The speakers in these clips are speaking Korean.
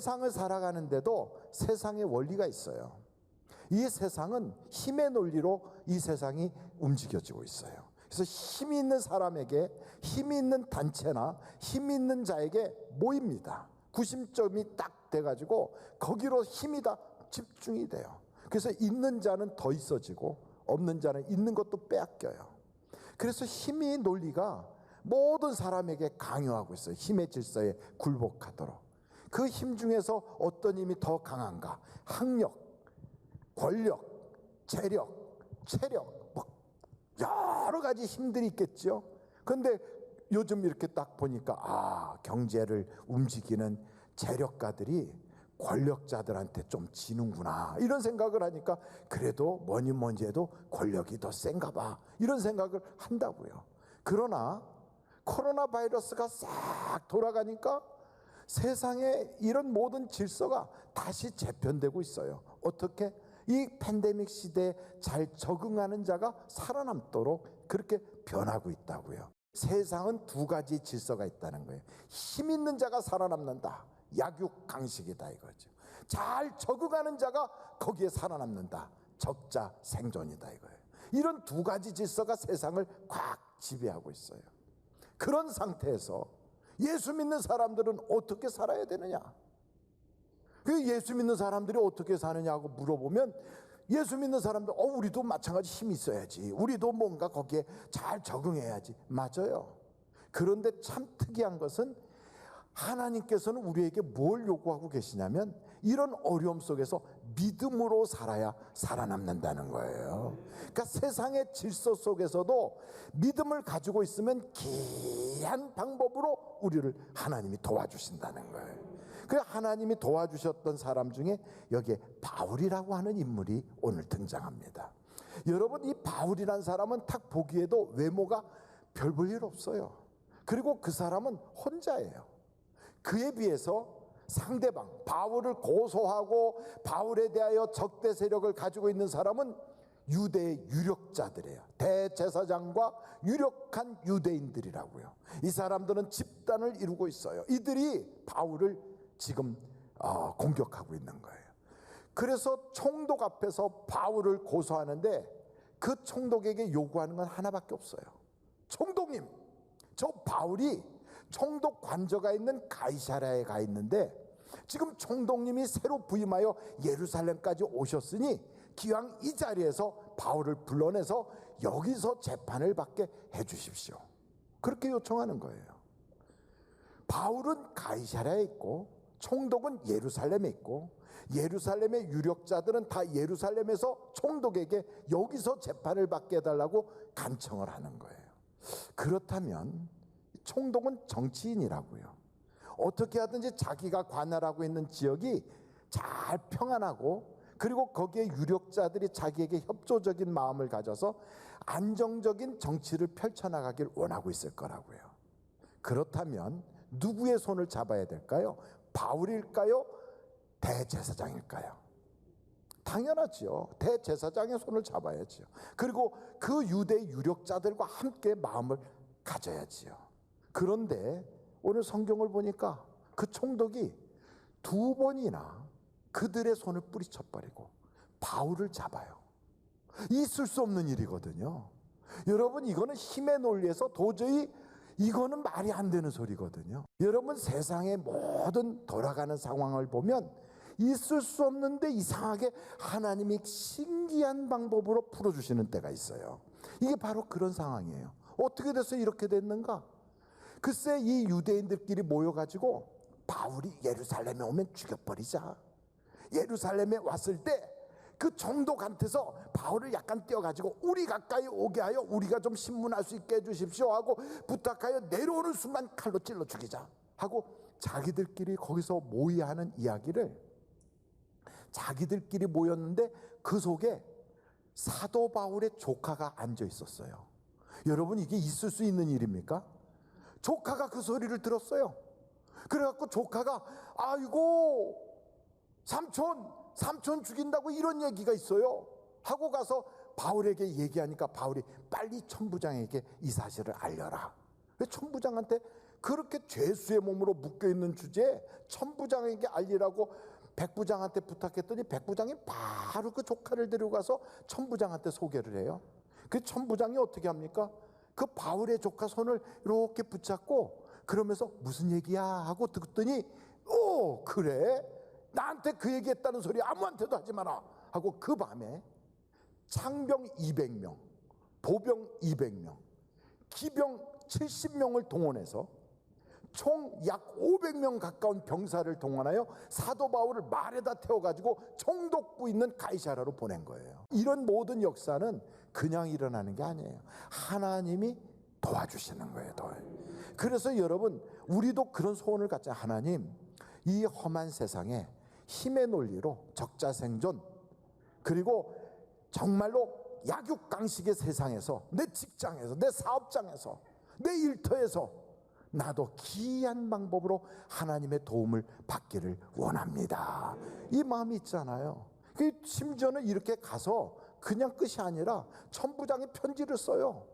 세상을 살아가는데도 세상의 원리가 있어요. 이 세상은 힘의 논리로 이 세상이 움직여지고 있어요. 그래서 힘이 있는 사람에게, 힘이 있는 단체나 힘이 있는 자에게 모입니다. 구심점이 딱 돼가지고 거기로 힘이 다 집중이 돼요. 그래서 있는 자는 더 있어지고 없는 자는 있는 것도 빼앗겨요. 그래서 힘의 논리가 모든 사람에게 강요하고 있어요. 힘의 질서에 굴복하도록. 그 힘 중에서 어떤 힘이 더 강한가? 학력, 권력, 재력, 체력, 뭐 여러 가지 힘들이 있겠죠. 그런데 요즘 이렇게 딱 보니까 경제를 움직이는 재력가들이 권력자들한테 좀 지는구나, 이런 생각을 하니까 그래도 뭐니 해도 권력이 더 센가 봐, 이런 생각을 한다고요. 그러나 코로나 바이러스가 싹 돌아가니까 세상에 이런 모든 질서가 다시 재편되고 있어요. 어떻게? 이 팬데믹 시대에 잘 적응하는 자가 살아남도록 그렇게 변하고 있다고요. 세상은 두 가지 질서가 있다는 거예요. 힘 있는 자가 살아남는다. 약육강식이다 이거죠. 잘 적응하는 자가 거기에 살아남는다. 적자 생존이다 이거예요. 이런 두 가지 질서가 세상을 꽉 지배하고 있어요. 그런 상태에서 예수 믿는 사람들은 어떻게 살아야 되느냐? 그 예수 믿는 사람들이 어떻게 사느냐고 물어보면, 예수 믿는 사람들 우리도 마찬가지 힘이 있어야지, 우리도 뭔가 거기에 잘 적응해야지. 맞아요. 그런데 참 특이한 것은 하나님께서는 우리에게 뭘 요구하고 계시냐면 이런 어려움 속에서 믿음으로 살아야 살아남는다는 거예요. 그러니까 세상의 질서 속에서도 믿음을 가지고 있으면 기이한 방법으로 우리를 하나님이 도와주신다는 거예요. 그 하나님이 도와주셨던 사람 중에 여기에 바울이라고 하는 인물이 오늘 등장합니다. 여러분, 이 바울이라는 사람은 딱 보기에도 외모가 별 볼 일 없어요. 그리고 그 사람은 혼자예요. 그에 비해서 상대방, 바울을 고소하고 바울에 대하여 적대 세력을 가지고 있는 사람은 유대의 유력자들이에요. 대제사장과 유력한 유대인들이라고요. 이 사람들은 집단을 이루고 있어요. 이들이 바울을 지금 공격하고 있는 거예요. 그래서 총독 앞에서 바울을 고소하는데 그 총독에게 요구하는 건 하나밖에 없어요. 총독님, 저 바울이 총독 관저가 있는 가이사랴에 가 있는데 지금 총독님이 새로 부임하여 예루살렘까지 오셨으니 기왕 이 자리에서 바울을 불러내서 여기서 재판을 받게 해주십시오. 그렇게 요청하는 거예요. 바울은 가이사랴에 있고 총독은 예루살렘에 있고 예루살렘의 유력자들은 다 예루살렘에서 총독에게 여기서 재판을 받게 해달라고 간청을 하는 거예요. 그렇다면 총독은 정치인이라고요. 어떻게 하든지 자기가 관할하고 있는 지역이 잘 평안하고 그리고 거기에 유력자들이 자기에게 협조적인 마음을 가져서 안정적인 정치를 펼쳐나가길 원하고 있을 거라고요. 그렇다면 누구의 손을 잡아야 될까요? 바울일까요? 대제사장일까요? 당연하지요. 대제사장의 손을 잡아야지요. 그리고 그 유대 유력자들과 함께 마음을 가져야지요. 그런데 오늘 성경을 보니까 그 총독이 두 번이나 그들의 손을 뿌리쳐버리고 바울을 잡아요. 있을 수 없는 일이거든요. 여러분, 이거는 힘의 논리에서 도저히 이거는 말이 안 되는 소리거든요. 여러분, 세상의 모든 돌아가는 상황을 보면 있을 수 없는데 이상하게 하나님이 신기한 방법으로 풀어주시는 때가 있어요. 이게 바로 그런 상황이에요. 어떻게 돼서 이렇게 됐는가? 글쎄, 이 유대인들끼리 모여가지고 바울이 예루살렘에 오면 죽여버리자. 예루살렘에 왔을 때 그 총독한테서 바울을 약간 떼어가지고 우리 가까이 오게 하여 우리가 좀 신문할 수 있게 해주십시오 하고 부탁하여 내려오는 순간 칼로 찔러 죽이자 하고 자기들끼리 거기서 모여야 하는 이야기를 자기들끼리 모였는데 그 속에 사도 바울의 조카가 앉아 있었어요. 여러분, 이게 있을 수 있는 일입니까? 조카가 그 소리를 들었어요. 그래갖고 조카가 아이고 삼촌 죽인다고 이런 얘기가 있어요 하고 가서 바울에게 얘기하니까 바울이 빨리 천부장에게 이 사실을 알려라. 왜 천부장한테 그렇게 죄수의 몸으로 묶여있는 주제에 천부장에게 알리라고 백부장한테 부탁했더니 백부장이 바로 그 조카를 데리고 가서 천부장한테 소개를 해요. 그 천부장이 어떻게 합니까? 그 바울의 조카 손을 이렇게 붙잡고 그러면서 무슨 얘기야 하고 듣더니 그래? 나한테 그 얘기했다는 소리 아무한테도 하지 마라 하고 그 밤에 창병 200명, 보병 200명, 기병 70명을 동원해서 총 약 500명 가까운 병사를 동원하여 사도 바울을 말에다 태워가지고 총독부 있는 가이사라로 보낸 거예요. 이런 모든 역사는 그냥 일어나는 게 아니에요. 하나님이 도와주시는 거예요. 그래서 여러분, 우리도 그런 소원을 갖자. 하나님, 이 험한 세상에 힘의 논리로 적자생존, 그리고 정말로 약육강식의 세상에서, 내 직장에서, 내 사업장에서, 내 일터에서 나도 기이한 방법으로 하나님의 도움을 받기를 원합니다. 이 마음이 있잖아요. 심지어는 이렇게 가서 그냥 끝이 아니라 천부장이 편지를 써요.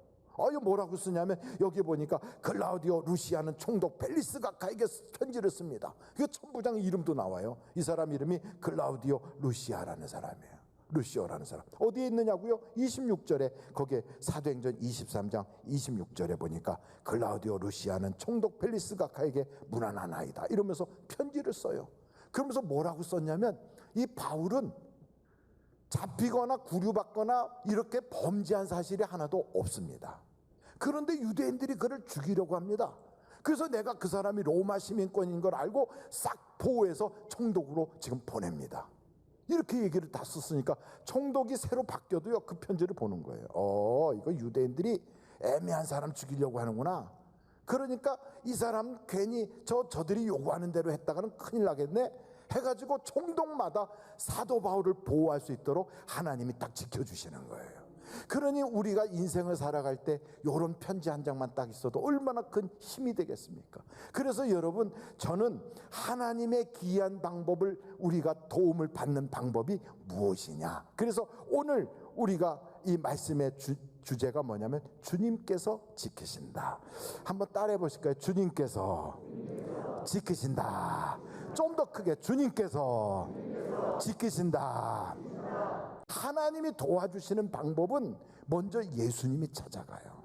이거 뭐라고 쓰냐면 여기 보니까 클라우디오 루시아는 총독 펠리스 가카에게 편지를 씁니다. 그 천부장 이름도 나와요. 이 사람 이름이 클라우디오 루시아라는 사람이에요. 루시오라는 사람. 어디에 있느냐고요? 26절에 거기에 사도행전 23장 26절에 보니까 클라우디오 루시아는 총독 펠리스 가카에게 무난한 아이다 이러면서 편지를 써요. 그러면서 뭐라고 썼냐면 이 바울은 잡히거나 구류받거나 이렇게 범죄한 사실이 하나도 없습니다. 그런데 유대인들이 그를 죽이려고 합니다. 그래서 내가 그 사람이 로마 시민권인 걸 알고 싹 보호해서 총독으로 지금 보냅니다. 이렇게 얘기를 다 썼으니까 총독이 새로 바뀌어도요 그 편지를 보는 거예요. 이거 유대인들이 애매한 사람 죽이려고 하는구나. 그러니까 이 사람 괜히 저들이 요구하는 대로 했다가는 큰일 나겠네 해가지고 총독마다 사도 바울을 보호할 수 있도록 하나님이 딱 지켜주시는 거예요. 그러니 우리가 인생을 살아갈 때 이런 편지 한 장만 딱 있어도 얼마나 큰 힘이 되겠습니까? 그래서 여러분, 저는 하나님의 기이한 방법을, 우리가 도움을 받는 방법이 무엇이냐, 그래서 오늘 우리가 이 말씀의 주제가 뭐냐면 주님께서 지키신다. 한번 따라해 보실까요? 주님께서 지키신다. 좀 더 크게, 주님께서 지키신다. 하나님이 도와주시는 방법은 먼저 예수님이 찾아가요.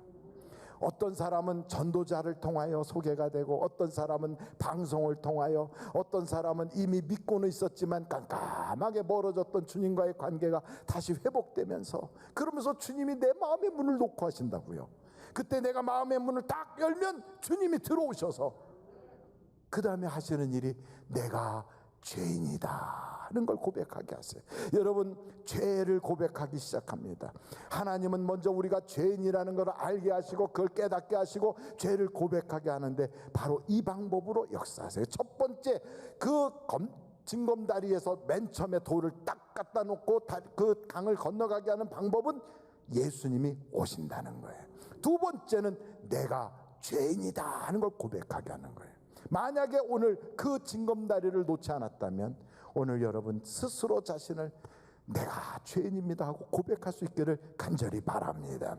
어떤 사람은 전도자를 통하여 소개가 되고, 어떤 사람은 방송을 통하여, 어떤 사람은 이미 믿고는 있었지만 깜깜하게 멀어졌던 주님과의 관계가 다시 회복되면서, 그러면서 주님이 내 마음의 문을 놓고 하신다고요. 그때 내가 마음의 문을 딱 열면 주님이 들어오셔서 그 다음에 하시는 일이 내가 죄인이다 하는 걸 고백하게 하세요. 여러분, 죄를 고백하기 시작합니다. 하나님은 먼저 우리가 죄인이라는 걸 알게 하시고 그걸 깨닫게 하시고 죄를 고백하게 하는데 바로 이 방법으로 역사하세요. 첫 번째, 그 징검다리에서 맨 처음에 돌을 딱 갖다 놓고 그 강을 건너가게 하는 방법은 예수님이 오신다는 거예요. 두 번째는 내가 죄인이다 하는 걸 고백하게 하는 거예요. 만약에 오늘 그 징검다리를 놓지 않았다면 오늘 여러분 스스로 자신을 내가 죄인입니다 하고 고백할 수 있기를 간절히 바랍니다.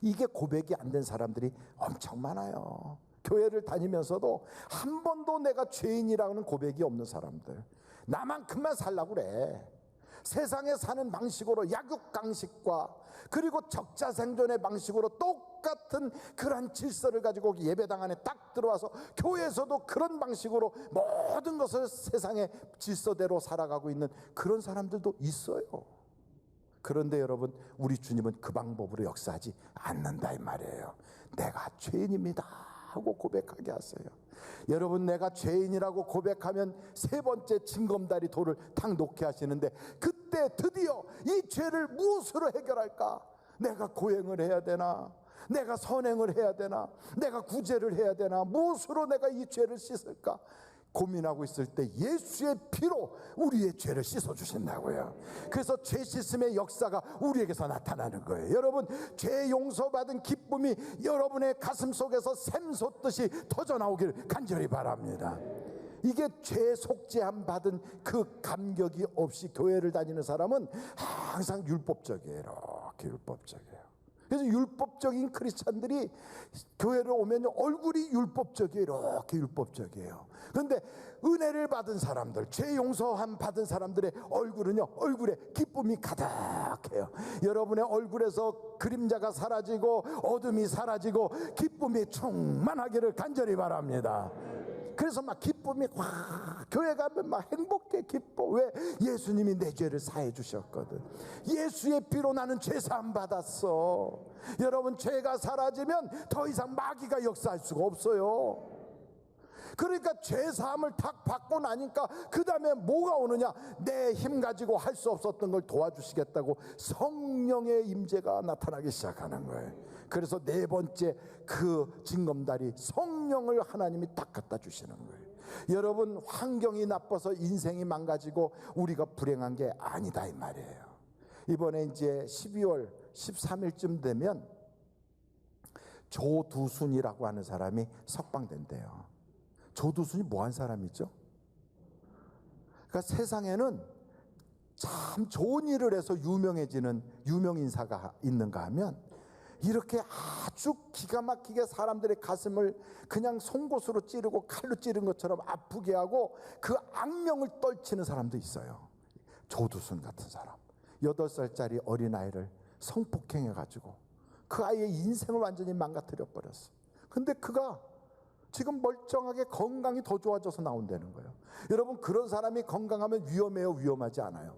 이게 고백이 안 된 사람들이 엄청 많아요. 교회를 다니면서도 한 번도 내가 죄인이라는 고백이 없는 사람들, 나만큼만 살라고 그래. 세상에 사는 방식으로 약육강식과 그리고 적자생존의 방식으로 똑같은 그런 질서를 가지고 예배당 안에 딱 들어와서 교회에서도 그런 방식으로 모든 것을 세상의 질서대로 살아가고 있는 그런 사람들도 있어요. 그런데 여러분, 우리 주님은 그 방법으로 역사하지 않는다 이 말이에요. 내가 죄인입니다 하고 고백하게 하세요. 여러분, 내가 죄인이라고 고백하면 세 번째 징검다리 돌을 탁 놓게 하시는데, 그때 드디어 이 죄를 무엇으로 해결할까? 내가 고행을 해야 되나? 내가 선행을 해야 되나? 내가 구제를 해야 되나? 무엇으로 내가 이 죄를 씻을까? 고민하고 있을 때 예수의 피로 우리의 죄를 씻어주신다고요. 그래서 죄 씻음의 역사가 우리에게서 나타나는 거예요. 여러분, 죄 용서받은 기쁨이 여러분의 가슴 속에서 샘솟듯이 터져나오길 간절히 바랍니다. 이게 죄 속죄함 받은 그 감격이 없이 교회를 다니는 사람은 항상 율법적이에요. 이렇게 율법적이에요. 그래서 율법적인 크리스찬들이 교회를 오면 얼굴이 율법적이에요. 이렇게 율법적이에요. 그런데 은혜를 받은 사람들, 죄 용서함 받은 사람들의 얼굴은요, 얼굴에 기쁨이 가득해요. 여러분의 얼굴에서 그림자가 사라지고 어둠이 사라지고 기쁨이 충만하기를 간절히 바랍니다. 그래서 막 기쁨이 확, 교회 가면 막 행복해, 기뻐. 왜? 예수님이 내 죄를 사해 주셨거든. 예수의 피로 나는 죄 사함 받았어. 여러분, 죄가 사라지면 더 이상 마귀가 역사할 수가 없어요. 그러니까 죄 사함을 탁 받고 나니까 그 다음에 뭐가 오느냐? 내 힘 가지고 할 수 없었던 걸 도와주시겠다고 성령의 임재가 나타나기 시작하는 거예요. 그래서 네 번째 그 징검다리, 성령을 하나님이 딱 갖다 주시는 거예요. 여러분, 환경이 나빠서 인생이 망가지고 우리가 불행한 게 아니다 이 말이에요. 이번에 이제 12월 13일쯤 되면 조두순이라고 하는 사람이 석방된대요. 조두순이 뭐한 사람이죠? 그러니까 세상에는 참 좋은 일을 해서 유명해지는 유명인사가 있는가 하면 이렇게 아주 기가 막히게 사람들의 가슴을 그냥 송곳으로 찌르고 칼로 찌른 것처럼 아프게 하고 그 악명을 떨치는 사람도 있어요. 조두순 같은 사람, 8살짜리 어린아이를 성폭행해가지고 그 아이의 인생을 완전히 망가뜨려 버렸어. 근데 그가 지금 멀쩡하게 건강이 더 좋아져서 나온다는 거예요. 여러분, 그런 사람이 건강하면 위험해요, 위험하지 않아요?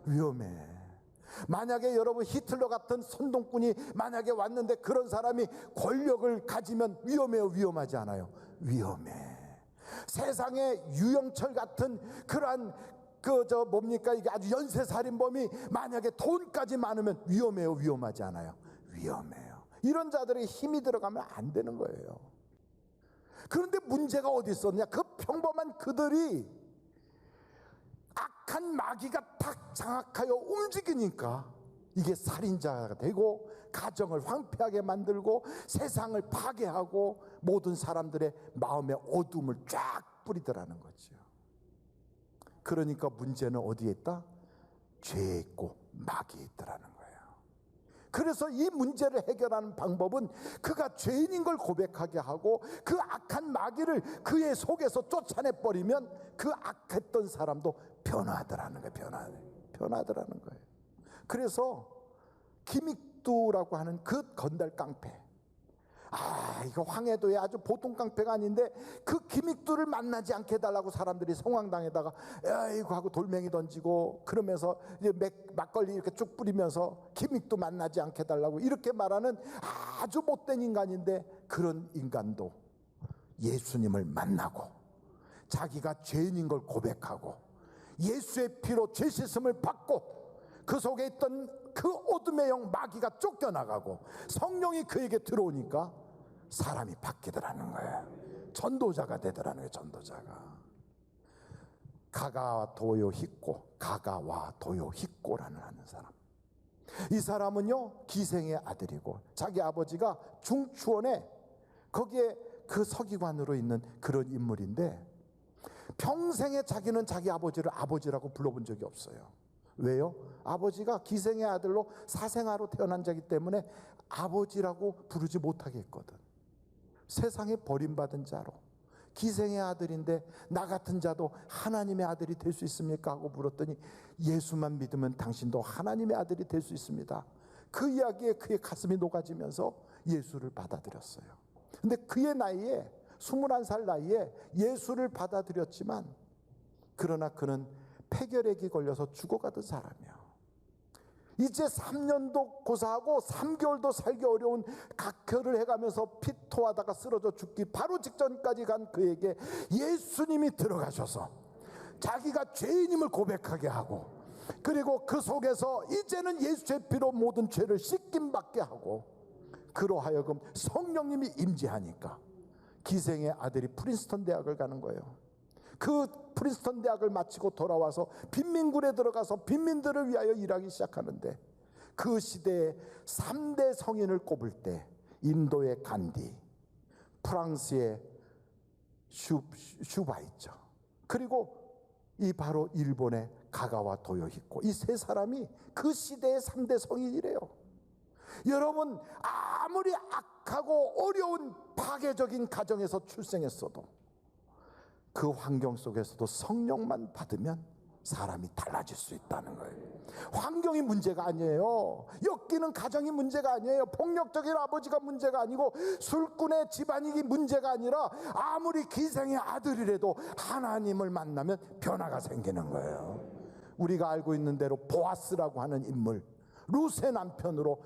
위험해. 만약에 여러분 히틀러 같은 선동꾼이 만약에 왔는데 그런 사람이 권력을 가지면 위험해요, 위험하지 않아요? 위험해. 세상에 유영철 같은 그러한 이게 아주 연쇄살인범이 만약에 돈까지 많으면 위험해요, 위험하지 않아요? 위험해요. 이런 자들의 힘이 들어가면 안 되는 거예요. 그런데 문제가 어디 있었냐? 그 평범한 그들이 악한 마귀가 탁 장악하여 움직이니까 이게 살인자가 되고 가정을 황폐하게 만들고 세상을 파괴하고 모든 사람들의 마음에 어둠을 쫙 뿌리더라는 거죠. 그러니까 문제는 어디에 있다? 죄에 있고 마귀에 있더라는 거예요. 그래서 이 문제를 해결하는 방법은 그가 죄인인 걸 고백하게 하고 그 악한 마귀를 그의 속에서 쫓아내버리면 그 악했던 사람도 변화하더라는 거예요. 변화하더라는 거예요. 그래서 김익두라고 하는 그 건달 깡패, 이거 황해도에 아주 보통 깡패가 아닌데 그 김익두를 만나지 않게 해달라고 사람들이 성황당에다가 에이구 하고 돌멩이 던지고 그러면서 이제 막걸리 이렇게 쭉 뿌리면서 김익두 만나지 않게 해달라고 이렇게 말하는 아주 못된 인간인데, 그런 인간도 예수님을 만나고 자기가 죄인인 걸 고백하고 예수의 피로 죄 씻음을 받고 그 속에 있던 그 어둠의 영 마귀가 쫓겨나가고 성령이 그에게 들어오니까 사람이 바뀌더라는 거예요. 전도자가 되더라는 거예요. 전도자가. 가가와 도요 히꼬, 가가와 도요 히꼬라는 하는 사람. 이 사람은요 기생의 아들이고 자기 아버지가 중추원에 거기에 그 서기관으로 있는 그런 인물인데 평생에 자기는 자기 아버지를 아버지라고 불러본 적이 없어요. 왜요? 아버지가 기생의 아들로 사생아로 태어난 자이기 때문에 아버지라고 부르지 못하게 했거든. 세상에 버림받은 자로 기생의 아들인데 나 같은 자도 하나님의 아들이 될 수 있습니까? 하고 물었더니 예수만 믿으면 당신도 하나님의 아들이 될 수 있습니다. 그 이야기에 그의 가슴이 녹아지면서 예수를 받아들였어요. 근데 그의 나이에 21살 나이에 예수를 받아들였지만 그러나 그는 폐결핵이 걸려서 죽어가던 사람이야. 이제 3년도 고사하고 3개월도 살기 어려운 각혈을 해가면서 피토하다가 쓰러져 죽기 바로 직전까지 간 그에게 예수님이 들어가셔서 자기가 죄인임을 고백하게 하고 그리고 그 속에서 이제는 예수의 피로 모든 죄를 씻김받게 하고 그로 하여금 성령님이 임재하니까 기생의 아들이 프린스턴 대학을 가는 거예요. 그 프린스턴 대학을 마치고 돌아와서 빈민군에 들어가서 빈민들을 위하여 일하기 시작하는데 그 시대에 3대 성인을 꼽을 때 인도의 간디, 프랑스의 슈바 있죠. 그리고 이 바로 일본의 가가와 도요히코, 이 세 사람이 그 시대의 3대 성인이래요. 여러분, 아무리 악하고 어려운 파괴적인 가정에서 출생했어도 그 환경 속에서도 성령만 받으면 사람이 달라질 수 있다는 거예요. 환경이 문제가 아니에요. 엮이는 가정이 문제가 아니에요. 폭력적인 아버지가 문제가 아니고 술꾼의 집안이 문제가 아니라 아무리 기생의 아들이라도 하나님을 만나면 변화가 생기는 거예요. 우리가 알고 있는 대로 보아스라고 하는 인물, 룻의 남편으로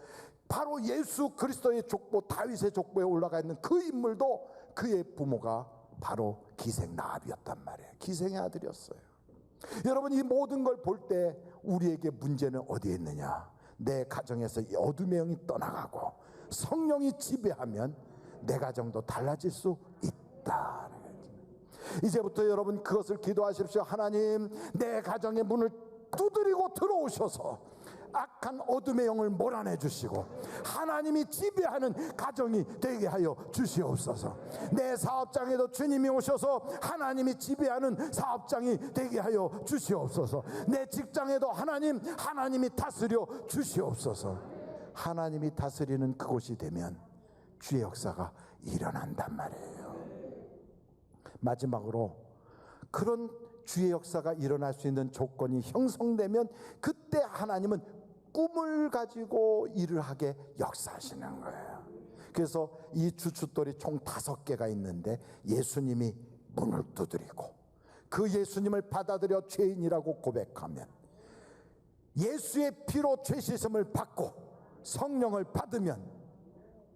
바로 예수 그리스도의 족보, 다윗의 족보에 올라가 있는 그 인물도 그의 부모가 바로 기생 라합이었단 말이에요. 기생의 아들이었어요. 여러분, 이 모든 걸 볼 때 우리에게 문제는 어디에 있느냐? 내 가정에서 이 어둠의 영이 떠나가고 성령이 지배하면 내 가정도 달라질 수 있다. 이제부터 여러분 그것을 기도하십시오. 하나님, 내 가정의 문을 두드리고 들어오셔서 악한 어둠의 영을 몰아내 주시고 하나님이 지배하는 가정이 되게 하여 주시옵소서. 내 사업장에도 주님이 오셔서 하나님이 지배하는 사업장이 되게 하여 주시옵소서. 내 직장에도 하나님이 다스려 주시옵소서. 하나님이 다스리는 그곳이 되면 주의 역사가 일어난단 말이에요. 마지막으로 그런 주의 역사가 일어날 수 있는 조건이 형성되면 그때 하나님은 꿈을 가지고 일을 하게 역사하시는 거예요. 그래서 이 주춧돌이 총 5개가 있는데 예수님이 문을 두드리고 그 예수님을 받아들여 죄인이라고 고백하면 예수의 피로 죄 씻음을 받고 성령을 받으면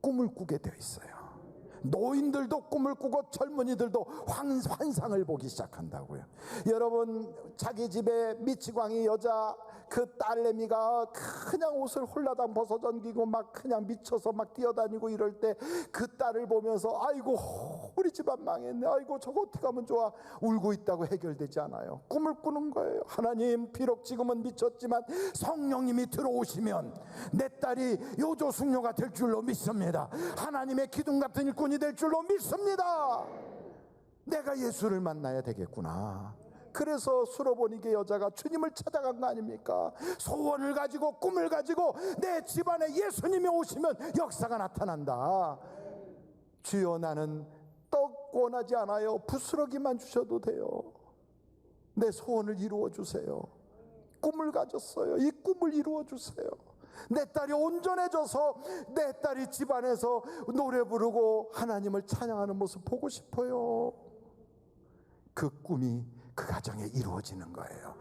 꿈을 꾸게 되어 있어요. 노인들도 꿈을 꾸고 젊은이들도 환상을 보기 시작한다고요. 여러분, 자기 집에 미치광이 여자 그 딸내미가 그냥 옷을 홀라당 벗어 던지고 막 그냥 미쳐서 막 뛰어다니고 이럴 때 그 딸을 보면서 아이고 우리 집안 망했네, 아이고 저거 어떻게 하면 좋아, 울고 있다고 해결되지 않아요. 꿈을 꾸는 거예요. 하나님, 비록 지금은 미쳤지만 성령님이 들어오시면 내 딸이 요조숙녀가 될 줄로 믿습니다. 하나님의 기둥 같은 일꾼이 될 줄로 믿습니다. 내가 예수를 만나야 되겠구나. 그래서 수로보니게 여자가 주님을 찾아간 거 아닙니까? 소원을 가지고 꿈을 가지고 내 집안에 예수님이 오시면 역사가 나타난다. 주여, 나는 떡 원하지 않아요. 부스러기만 주셔도 돼요. 내 소원을 이루어 주세요. 꿈을 가졌어요. 이 꿈을 이루어 주세요. 내 딸이 온전해져서 내 딸이 집안에서 노래 부르고 하나님을 찬양하는 모습 보고 싶어요. 그 꿈이 그 가정에 이루어지는 거예요.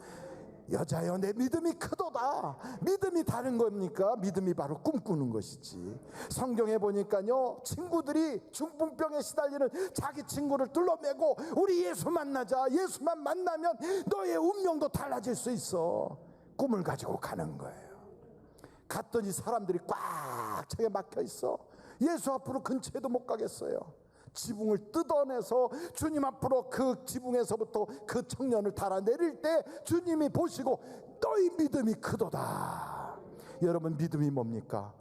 여자여, 내 믿음이 크도다. 믿음이 다른 겁니까? 믿음이 바로 꿈꾸는 것이지. 성경에 보니까요, 친구들이 중풍병에 시달리는 자기 친구를 둘러매고 우리 예수 만나자, 예수만 만나면 너의 운명도 달라질 수 있어. 꿈을 가지고 가는 거예요. 갔더니 사람들이 꽉 차게 막혀 있어. 예수 앞으로 근처에도 못 가겠어요. 지붕을 뜯어내서 주님 앞으로 그 지붕에서부터 그 청년을 달아내릴 때 주님이 보시고 너희 믿음이 크도다. 여러분, 믿음이 뭡니까?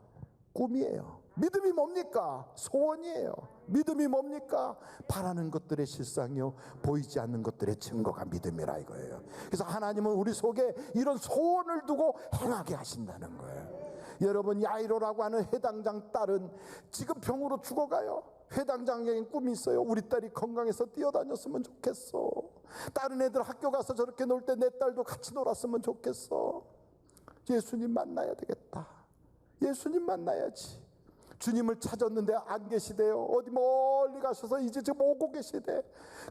꿈이에요. 믿음이 뭡니까? 소원이에요. 믿음이 뭡니까? 바라는 것들의 실상이요, 보이지 않는 것들의 증거가 믿음이라 이거예요. 그래서 하나님은 우리 속에 이런 소원을 두고 행하게 하신다는 거예요. 여러분, 야이로라고 하는 회당장 딸은 지금 병으로 죽어가요. 회당장에겐 꿈이 있어요. 우리 딸이 건강해서 뛰어다녔으면 좋겠어. 다른 애들 학교 가서 저렇게 놀 때 내 딸도 같이 놀았으면 좋겠어. 예수님 만나야 되겠다. 예수님 만나야지. 주님을 찾았는데 안 계시대요. 어디 멀리 가셔서 이제 지금 오고 계시대.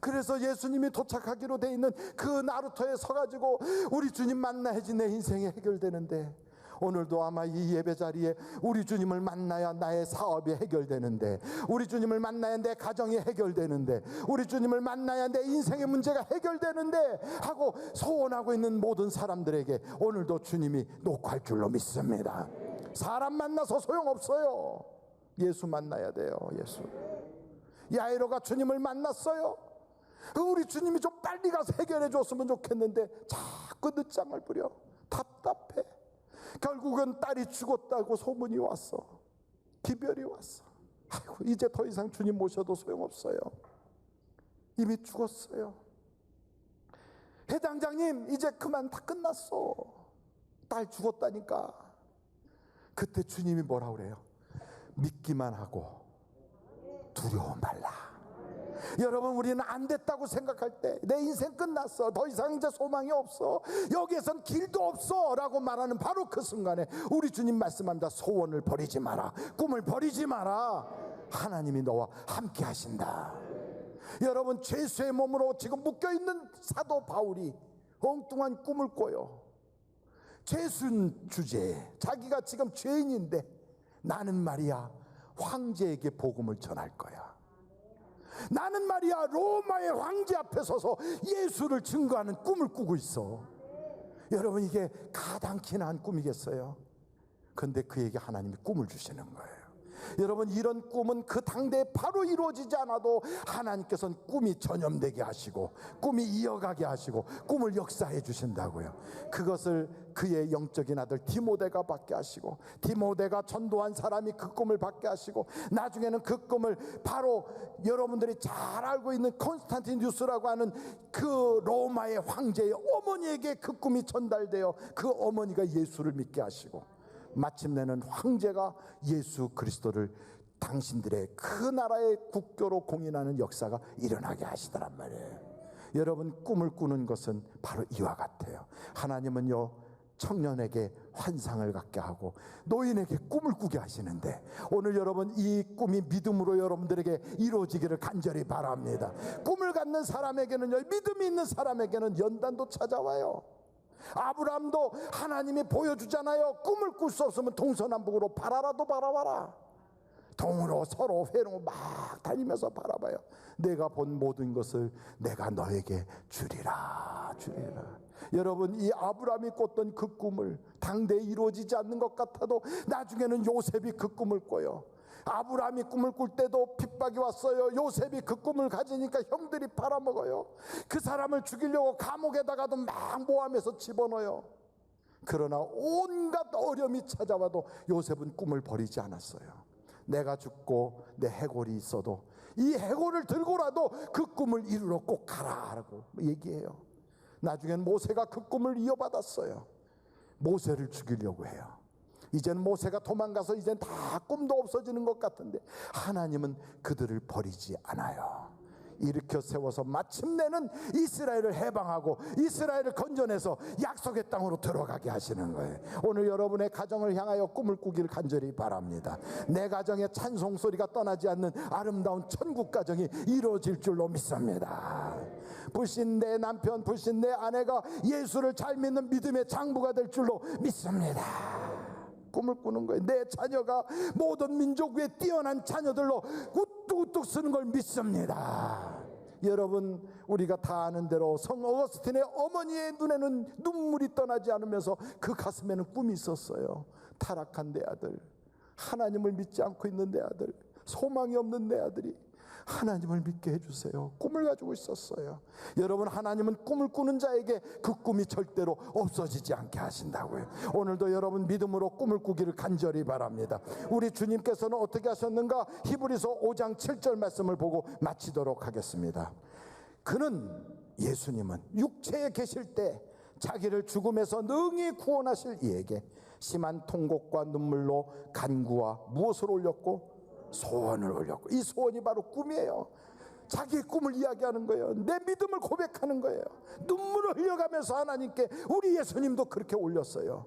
그래서 예수님이 도착하기로 돼 있는 그 나루터에 서가지고 우리 주님 만나야지 내 인생이 해결되는데, 오늘도 아마 이 예배 자리에 우리 주님을 만나야 나의 사업이 해결되는데, 우리 주님을 만나야 내 가정이 해결되는데, 우리 주님을 만나야 내 인생의 문제가 해결되는데 하고 소원하고 있는 모든 사람들에게 오늘도 주님이 녹화할 줄로 믿습니다. 사람 만나서 소용없어요. 예수 만나야 돼요. 예수. 야이로가 주님을 만났어요. 우리 주님이 좀 빨리 가서 해결해 줬으면 좋겠는데 자꾸 늦장을 부려. 답답해. 결국은 딸이 죽었다고 소문이 왔어. 기별이 왔어. 아이고, 이제 더 이상 주님 모셔도 소용없어요. 이미 죽었어요. 회당장님, 이제 그만 다 끝났어. 딸 죽었다니까. 그때 주님이 뭐라 그래요? 믿기만 하고 두려워 말라. 여러분, 우리는 안 됐다고 생각할 때, 내 인생 끝났어, 더 이상 이제 소망이 없어, 여기에선 길도 없어 라고 말하는 바로 그 순간에 우리 주님 말씀합니다. 소원을 버리지 마라, 꿈을 버리지 마라. 하나님이 너와 함께 하신다. 여러분, 죄수의 몸으로 지금 묶여있는 사도 바울이 엉뚱한 꿈을 꿔요. 죄순 주제에 자기가 지금 죄인인데, 나는 말이야 황제에게 복음을 전할 거야. 나는 말이야 로마의 황제 앞에 서서 예수를 증거하는 꿈을 꾸고 있어. 여러분, 이게 가당키 나은 꿈이겠어요? 그런데 그에게 하나님이 꿈을 주시는 거예요. 여러분, 이런 꿈은 그 당대에 바로 이루어지지 않아도 하나님께서는 꿈이 전염되게 하시고 꿈이 이어가게 하시고 꿈을 역사해 주신다고요. 그것을 그의 영적인 아들 디모데가 받게 하시고, 디모데가 전도한 사람이 그 꿈을 받게 하시고, 나중에는 그 꿈을 바로 여러분들이 잘 알고 있는 콘스탄티누스라고 하는 그 로마의 황제의 어머니에게 그 꿈이 전달되어 그 어머니가 예수를 믿게 하시고, 마침내는 황제가 예수 그리스도를 당신들의 그 나라의 국교로 공인하는 역사가 일어나게 하시더란 말이에요. 여러분, 꿈을 꾸는 것은 바로 이와 같아요. 하나님은요, 청년에게 환상을 갖게 하고 노인에게 꿈을 꾸게 하시는데, 오늘 여러분, 이 꿈이 믿음으로 여러분들에게 이루어지기를 간절히 바랍니다. 꿈을 갖는 사람에게는요, 믿음이 있는 사람에게는 연단도 찾아와요. 아브라함도 하나님이 보여주잖아요. 꿈을 꿀 수 없으면 동서남북으로 바라라도 바라봐라. 동으로 서로 회로 막 다니면서 바라봐요. 내가 본 모든 것을 내가 너에게 주리라, 주리라. 여러분, 이 아브라함이 꿨던 그 꿈을 당대에 이루어지지 않는 것 같아도 나중에는 요셉이 그 꿈을 꿔요. 아브라함이 꿈을 꿀 때도 핍박이 왔어요. 요셉이 그 꿈을 가지니까 형들이 팔아먹어요. 그 사람을 죽이려고 감옥에다가도 막 모함해서 집어넣어요. 그러나 온갖 어려움이 찾아와도 요셉은 꿈을 버리지 않았어요. 내가 죽고 내 해골이 있어도 이 해골을 들고라도 그 꿈을 이루러 꼭 가라라고 얘기해요. 나중엔 모세가 그 꿈을 이어받았어요. 모세를 죽이려고 해요. 이젠 모세가 도망가서 이젠 다 꿈도 없어지는 것 같은데, 하나님은 그들을 버리지 않아요. 일으켜 세워서 마침내는 이스라엘을 해방하고 이스라엘을 건져내서 약속의 땅으로 들어가게 하시는 거예요. 오늘 여러분의 가정을 향하여 꿈을 꾸기를 간절히 바랍니다. 내 가정에 찬송 소리가 떠나지 않는 아름다운 천국 가정이 이루어질 줄로 믿습니다. 불신 내 남편, 불신 내 아내가 예수를 잘 믿는 믿음의 장부가 될 줄로 믿습니다. 꿈을 꾸는 거예요. 내 자녀가 모든 민족 위에 뛰어난 자녀들로 우뚝우뚝 쓰는 걸 믿습니다. 여러분, 우리가 다 아는 대로 성 어거스틴의 어머니의 눈에는 눈물이 떠나지 않으면서 그 가슴에는 꿈이 있었어요. 타락한 내 아들, 하나님을 믿지 않고 있는 내 아들, 소망이 없는 내 아들이 하나님을 믿게 해주세요. 꿈을 가지고 있었어요. 여러분, 하나님은 꿈을 꾸는 자에게 그 꿈이 절대로 없어지지 않게 하신다고요. 오늘도 여러분 믿음으로 꿈을 꾸기를 간절히 바랍니다. 우리 주님께서는 어떻게 하셨는가? 히브리서 5장 7절 말씀을 보고 마치도록 하겠습니다. 그는, 예수님은 육체에 계실 때 자기를 죽음에서 능히 구원하실 이에게 심한 통곡과 눈물로 간구와 무엇을 올렸고? 소원을 올렸고, 이 소원이 바로 꿈이에요. 자기의 꿈을 이야기하는 거예요. 내 믿음을 고백하는 거예요. 눈물을 흘려가면서 하나님께, 우리 예수님도 그렇게 올렸어요.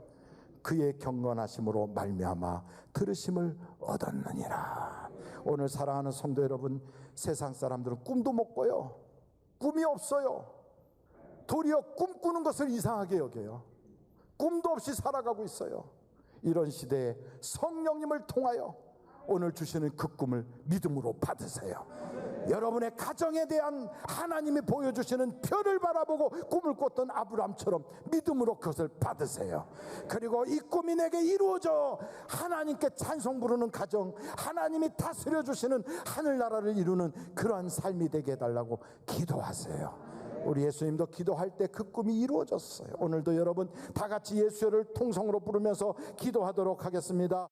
그의 경건하심으로 말미암아 들으심을 얻었느니라. 오늘 사랑하는 성도 여러분, 세상 사람들은 꿈도 못 꿔요. 꿈이 없어요. 도리어 꿈꾸는 것을 이상하게 여겨요. 꿈도 없이 살아가고 있어요. 이런 시대에 성령님을 통하여 오늘 주시는 그 꿈을 믿음으로 받으세요. 여러분의 가정에 대한 하나님이 보여주시는 별을 바라보고 꿈을 꿨던 아브라함처럼 믿음으로 그것을 받으세요. 그리고 이 꿈이 내게 이루어져 하나님께 찬송 부르는 가정, 하나님이 다스려 주시는 하늘나라를 이루는 그러한 삶이 되게 해달라고 기도하세요. 우리 예수님도 기도할 때 그 꿈이 이루어졌어요. 오늘도 여러분 다 같이 예수를 통성으로 부르면서 기도하도록 하겠습니다.